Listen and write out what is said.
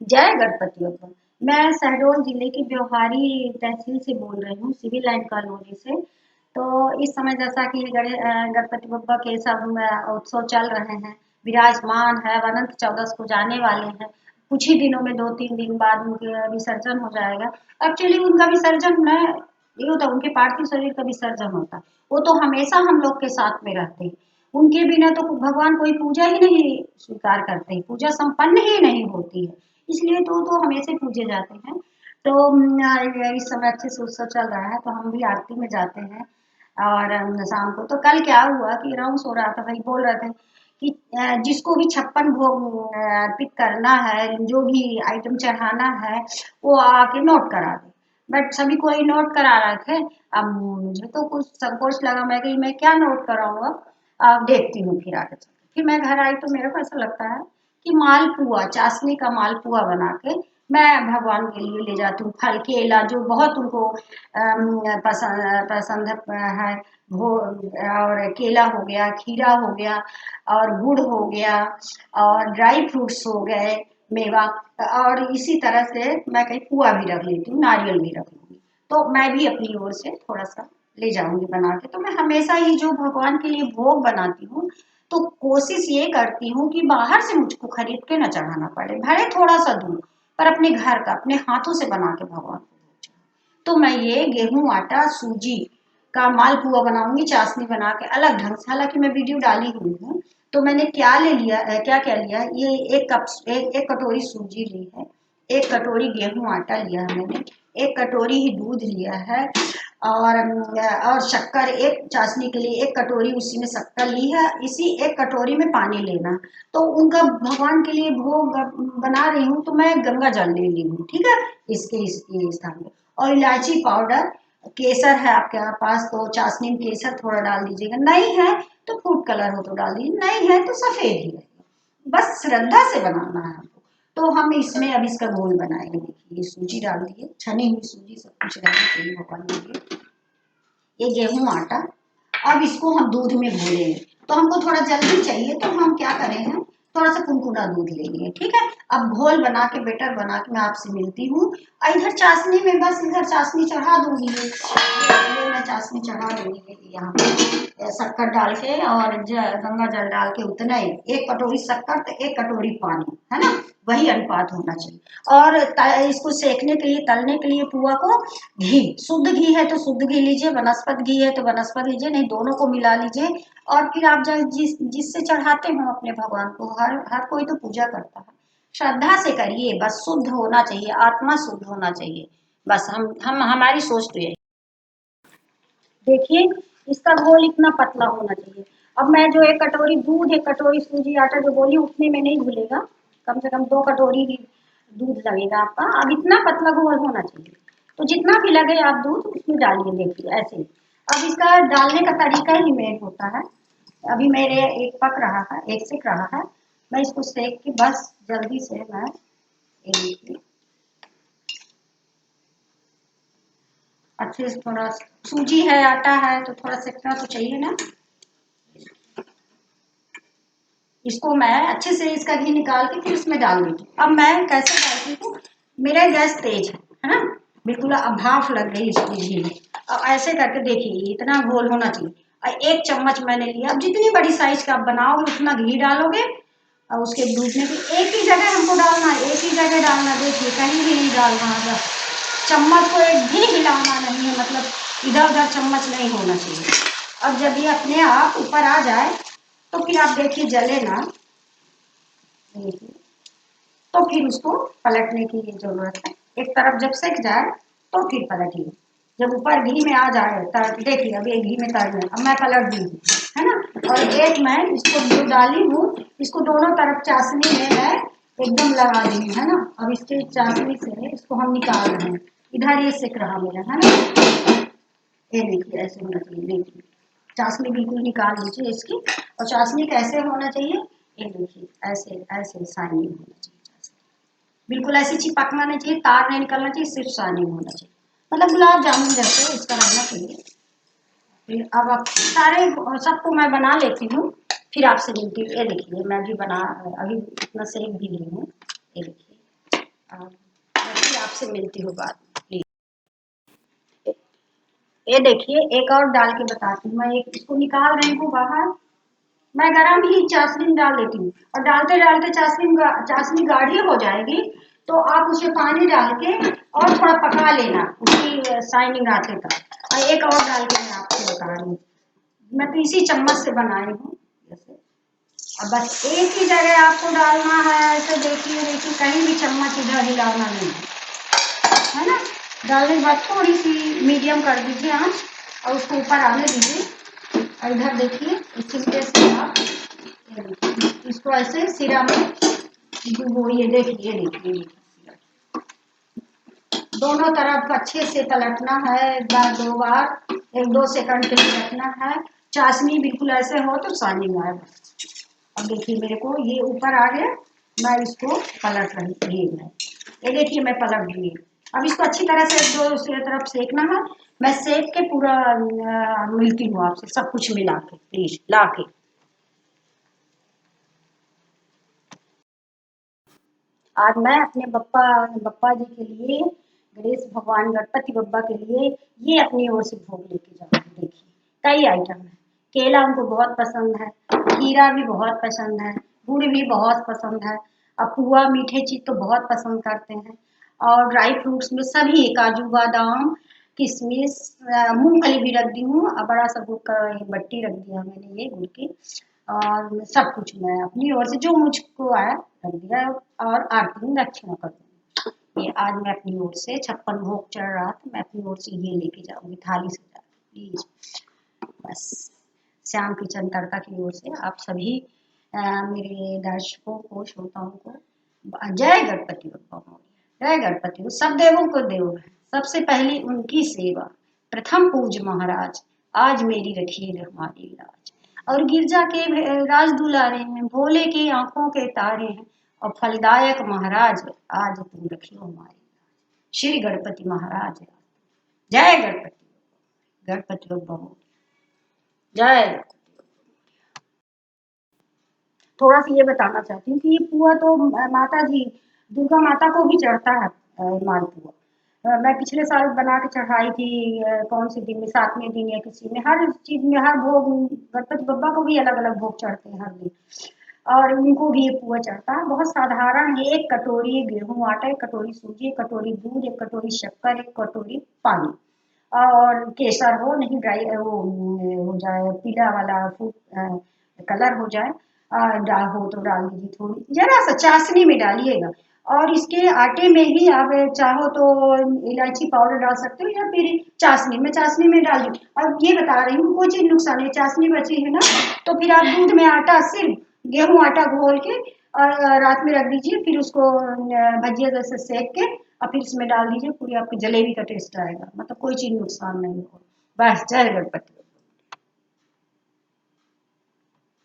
जय गणपति बप्पा। मैं शहडोल जिले की ब्योहारी तहसील से बोल रही हूँ, सिविल लाइन कॉलोनी से। तो इस समय जैसा कि गणपति बप्पा के सब उत्सव चल रहे हैं, विराजमान है, अनंत चौदस को जाने वाले हैं। कुछ ही दिनों में 2-3 दिन बाद उनके विसर्जन हो जाएगा। एक्चुअली उनका विसर्जन न ये होता, उनके पार्थिव शरीर का विसर्जन होता है। वो तो हमेशा हम लोग के साथ में रहते हैं। उनके बिना तो भगवान कोई पूजा ही नहीं स्वीकार करते, पूजा संपन्न ही नहीं होती है। इसलिए तो हमेशा पूजे जाते हैं। तो इस समय अच्छे से उत्सव चल रहा है, तो हम भी आरती में जाते हैं। और शाम को तो कल क्या हुआ कि राउंड हो रहा था, भाई बोल रहे थे कि जिसको भी 56 भोग अर्पित करना है, जो भी आइटम चढ़ाना है, वो आके नोट करा दे। बट सभी कोई नोट करा रहे थे। अब मुझे तो कुछ संकोच लगा, मैं कि मैं क्या नोट कराऊंगा। अब देखती हूँ फिर आगे चल के। फिर मैं घर आई तो मेरे को ऐसा लगता है कि मालपुआ, चाशनी का मालपुआ बना के मैं भगवान के लिए ले जाती हूँ। फल केला जो बहुत उनको पसंद पसंद है, वो और केला हो गया, खीरा हो गया, और गुड़ हो गया, और ड्राई फ्रूट्स हो गए, मेवा। और इसी तरह से मैं कहीं पुआ भी रख लेती हूँ, नारियल भी रख लूंगी। तो मैं भी अपनी ओर से थोड़ा सा ले जाऊंगी बना के। तो मैं हमेशा ही जो भगवान के लिए भोग बनाती हूँ, तो कोशिश ये करती हूँ कि बाहर से मुझको खरीद के ना चढ़ाना पड़े, भले थोड़ा सा दूर, पर अपने घर का, अपने हाथों से बना के भगवान को। तो मैं ये गेहूं आटा सूजी का मालपुआ बनाऊंगी, चाशनी बना के अलग ढंग से। हालांकि मैं वीडियो डाली हुई हूँ। तो मैंने क्या ले लिया, क्या क्या लिया, ये एक कप, एक कटोरी सूजी ली है, एक कटोरी गेहूं आटा लिया है मैंने, एक कटोरी ही दूध लिया है, और शक्कर, एक चाशनी के लिए एक कटोरी उसी में शक्कर ली है, इसी एक कटोरी में पानी लेना। तो उनका भगवान के लिए भोग बना रही हूँ, तो मैं गंगा जल ले ली हूँ, ठीक है, इसके स्थान पे। और इलायची पाउडर, केसर है आपके पास तो चाशनी में केसर थोड़ा डाल दीजिएगा, नहीं है तो फूड कलर हो तो डाल दीजिए, नहीं है तो सफेद ही है। बस श्रद्धा से बनाना है हमको। तो हम इसमें अब इसका घोल बनाएंगे। देखिए, ये सूजी डाल दिए, छनी हुई सूजी, सब कुछ रहना चाहिए भगवान के लिए। ये गेहूं आटा, अब इसको हम दूध में घोलेंगे। तो हमको थोड़ा जल्दी चाहिए, तो हम क्या करें हैं, थोड़ा सा कुनकुना दूध लेंगे, ठीक है। अब घोल बना के, बेटर बना के मैं आपसे मिलती हूँ। और इधर चाशनी में, बस इधर चाशनी चढ़ा दूंगी, ये मैं चाशनी चढ़ा दूंगी यहाँ पे शक्कर डाल के, और गंगा जल डाल के, उतना ही, एक कटोरी शक्कर तो एक कटोरी पानी, है ना, वही अनुपात होना चाहिए। और इसको सेकने के लिए, तलने के लिए पुआ को घी, शुद्ध घी है तो शुद्ध घी लीजिए, वनस्पत घी है तो वनस्पत लीजिए, नहीं दोनों को मिला लीजिए। और फिर आप जिससे चढ़ाते हो अपने भगवान को, हर हर कोई तो पूजा करता है, श्रद्धा से करिए, बस शुद्ध होना चाहिए, आत्मा शुद्ध होना चाहिए। बस हम हमारी सोच तो यही। देखिए, इसका घोल इतना पतला होना चाहिए। अब मैं जो एक कटोरी दूध, एक कटोरी सूजी आटा जो बोली, उतने में नहीं घुलेगा, कम से कम 2 कटोरी ही दूध लगेगा आपका। अब इतना पतला घोल होना चाहिए। तो जितना भी लगे आप दूध उसमें डालिए, देखिए ऐसे। अब इसका डालने का तरीका ही मेन होता है। अभी मेरे एक पक रहा है, एक सेक रहा है, मैं इसको सेक के बस जल्दी से मैं एक, अच्छे से थोड़ा, सूजी है, आटा है, तो थोड़ा सेकना तो चाहिए ना। इसको मैं अच्छे से, इसका घी निकाल के फिर इसमें डाल देती हूँ। अब मैं कैसे डालती हूँ, मेरा गैस तेज है ना, बिल्कुल अब भाप लग गई इसकी घी में। अब ऐसे करके देखिए, इतना घोल होना चाहिए। और 1 चम्मच मैंने लिया। अब जितनी बड़ी साइज का आप बनाओगे उतना घी डालोगे, और उसके दूध में भी एक ही जगह हमको डालना है, एक ही जगह डालना, देखिए कहीं भी नहीं डालना है। चम्मच को एक भी हिलाना नहीं है, मतलब इधर उधर चम्मच नहीं होना चाहिए। और जब ये अपने आप ऊपर आ जाए, तो फिर आप देखिए जले ना, देखिए, तो फिर उसको पलटने की जरूरत है। एक तरफ जब सेक जाए तो फिर पलटिए। जब ऊपर घी में आ जाए, तर देखिए अब ये घी में तर गया, अब मैं पलट दी हूँ, है ना। और एक मैं इसको जो डाली हूँ, इसको दोनों तरफ चाशनी में मैं एकदम लगा दी हूँ, है ना। अब इसके चाशनी से इसको हम निकाल रहे हैं। इधर ये सेक रहा मेरा, है ना। ये देखिए ऐसे होना चाहिए, देखिए चाशनी बिल्कुल निकाल लीजिए इसकी। और चाशनी कैसे होना चाहिए, ये देखिए ऐसे ऐसे शाइनिंग होना चाहिए चाशनी, बिल्कुल ऐसी चिपकना नहीं चाहिए, तार नहीं निकलना चाहिए, सिर्फ शाइनिंग होना चाहिए, मतलब गुलाब जामुन जैसे इसका रहना चाहिए। फिर अब आप सारे सबको मैं बना लेती हूँ, फिर आपसे मिलती हूँ। ये देखिए मैं भी बना, अभी इतना सेक भी ली हूँ, ये देखिए मैं फिर आपसे मिलती हूँ बाद में, प्लीज। ये देखिए, एक और डाल के बताती हूँ। मैं एक इसको निकाल रही हूँ बाहर। मैं गरम ही चाशनी में डाल देती हूँ, और डालते डालते चाशनी गाढ़ी हो जाएगी, तो आप उसमें पानी डाल के और थोड़ा पका लेना, उसकी शाइनिंग आते तक। और एक और डाल के मैं आपको बता रही हूँ, मैं तो इसी चम्मच से बनाई हूँ जैसे। अब बस एक ही जगह आपको डालना है, ऐसे देखिए देखिए, कहीं भी चम्मच इधर हिलाना नहीं है ना। डालने के बाद थोड़ी सी मीडियम कर दीजिए आंच, और उसको ऊपर आने दीजिए। और इधर देखिए, इस चिमटे से आप इसको ऐसे सिरा में डुबोइए। देखिए देखिए, दोनों तरफ अच्छे से पलटना है, एक बार दो बार, 1-2 सेकंड के लिए रखना है। चाशनी बिल्कुल ऐसे हो तो शाइनिंग आए बस। अब देखिए मेरे को ये ऊपर आ गया, मैं इसको पलट रही हूँ। ये देखिए मैं पलट दी। अब इसको अच्छी तरह से दूसरी तरफ सेकना है। मैं सेक के पूरा मिलती हूँ आपसे, सब कुछ मिला के, प्लीज ला के। आज मैं अपने बप्पा बप्पा जी के लिए, गणेश भगवान गणपति बप्पा के लिए, ये अपनी ओर से भोग लेके जाऊंगी। देखिए कई आइटम है। केला उनको बहुत पसंद है, खीरा भी बहुत पसंद है, गुड़ भी बहुत पसंद है। अब पुआ मीठे चीज तो बहुत पसंद करते हैं। और ड्राई फ्रूट्स में सभी, काजू बादाम, किशमिश, मूंगफली भी रख दी हूँ, और बड़ा सा गुड़ का एक बट्टी रख दिया मैंने, ये गुड़ की। और सब कुछ मैं अपनी ओर से जो मुझको आया रख दिया, और आरती में दक्षिणा कर दूंगी। ये आज मैं अपनी ओर से 56 भोग चढ़ रहा था, मैं अपनी ओर से ये लेके जाऊंगी थाली से प्लीज। बस श्याम किचन तड़का की ओर से आप सभी मेरे दर्शकों को, श्रोताओं को जय गणपति बप्पा मोरया। जय गणपति, सब देवों को देव है, सबसे पहली उनकी सेवा, प्रथम पूज महाराज, आज मेरी रखिए हमारी लाज। और गिरजा के राज दुलारे हैं, भोले की आंखों के तारे हैं, और फलदायक महाराज, आज तुम रखियो हमारी लाज। श्री गणपति महाराज, जय गणपति, गणपति बप्पा मोरया, जय। थोड़ा सा ये बताना चाहती हूँ कि ये पुआ तो माता जी, दुर्गा माता को भी चढ़ता है मालपुआ। मैं पिछले साल बना के चढ़ाई थी, कौन से दिन में, 7वें दिन या किसी में, हर चीज में हर भोग, गणपति बप्पा को भी अलग अलग भोग चढ़ते हैं हर दिन। और उनको भी ये पुआ चढ़ता है। बहुत साधारण है, 1 कटोरी गेहूं आटा, 1 कटोरी सूजी, 1 कटोरी दूध, 1 कटोरी शक्कर, 1 कटोरी पानी, और केसर हो, नहीं ड्राई वो हो जाए पीला वाला फूड कलर हो जाए, डाल हो तो डाल दीजिए, थोड़ी जरा सा चाशनी में डालिएगा। और इसके आटे में ही आप चाहो तो इलायची पाउडर डाल सकते हो, या फिर चाशनी में डाल दी। और ये बता रही हूँ, कोई चीज नुकसान नहीं, चाशनी बची है ना, तो फिर आप दूध में आटा, सिर्फ गेहूं आटा घोल के और रात में रख दीजिए, फिर उसको भजिया जैसे सेक के, और फिर इसमें डाल दीजिए, पूरी आपकी जलेबी का टेस्ट आएगा, मतलब कोई चीज नुकसान नहीं होगा। बस जय गणपति।